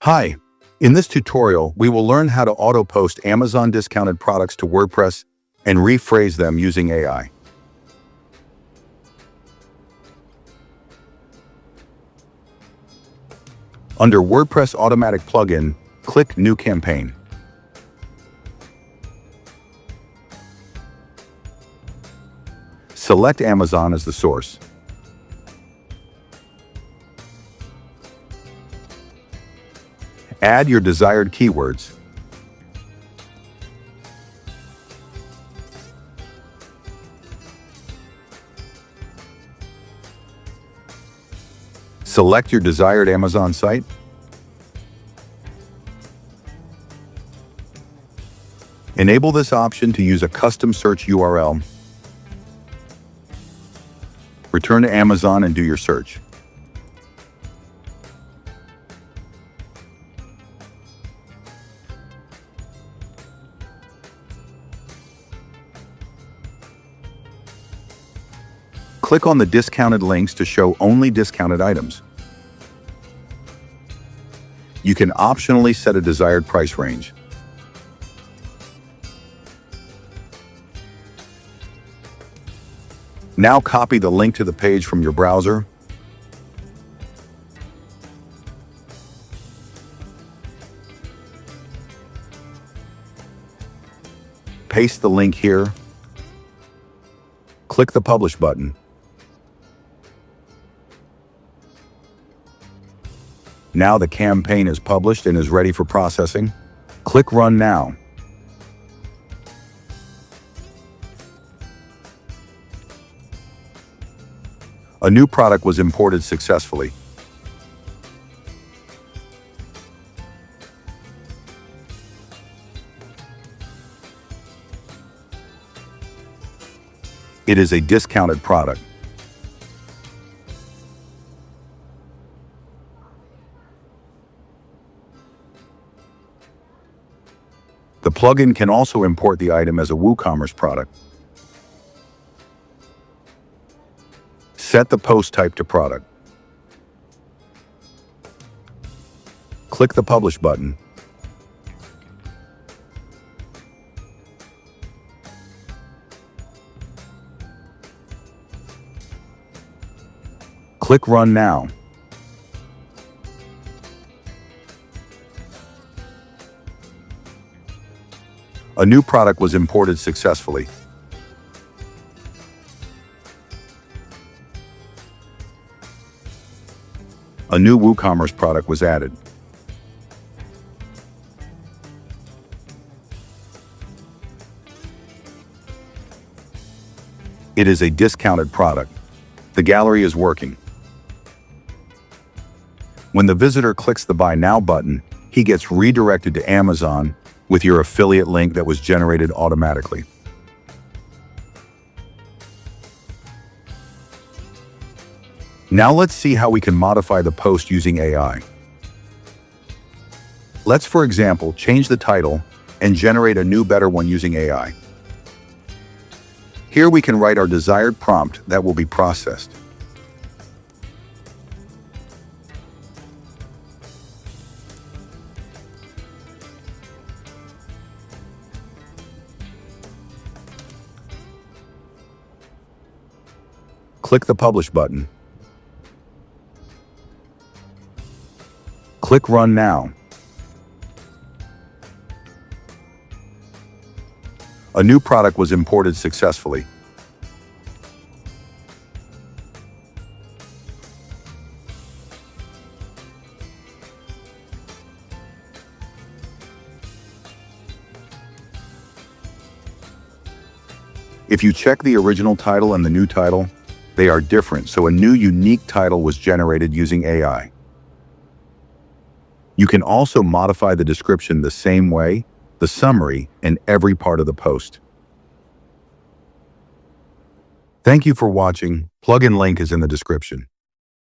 Hi, in this tutorial, we will learn how to auto-post Amazon discounted products to WordPress and rephrase them using AI. Under WordPress Automatic plugin, click New Campaign. Select Amazon as the source. Add your desired keywords. Select your desired Amazon site. Enable this option to use a custom search URL. Return to Amazon and do your search. Click on the discounted links to show only discounted items. You can optionally set a desired price range. Now copy the link to the page from your browser. Paste the link here. Click the Publish button. Now the campaign is published and is ready for processing. Click Run Now. A new product was imported successfully. It is a discounted product. The plugin can also import the item as a WooCommerce product. Set the post type to product. Click the Publish button. Click Run Now. A new product was imported successfully. A new WooCommerce product was added. It is a discounted product. The gallery is working. When the visitor clicks the Buy Now button, he gets redirected to Amazon with your affiliate link that was generated automatically. Now let's see how we can modify the post using AI. Let's, for example, change the title and generate a new, better one using AI. Here we can write our desired prompt that will be processed. Click the Publish button. Click Run Now. A new product was imported successfully. If you check the original title and the new title, they are different, so a new unique title was generated using AI. You can also modify the description the same way, the summary, and every part of the post. Thank you for watching. Plugin link is in the description.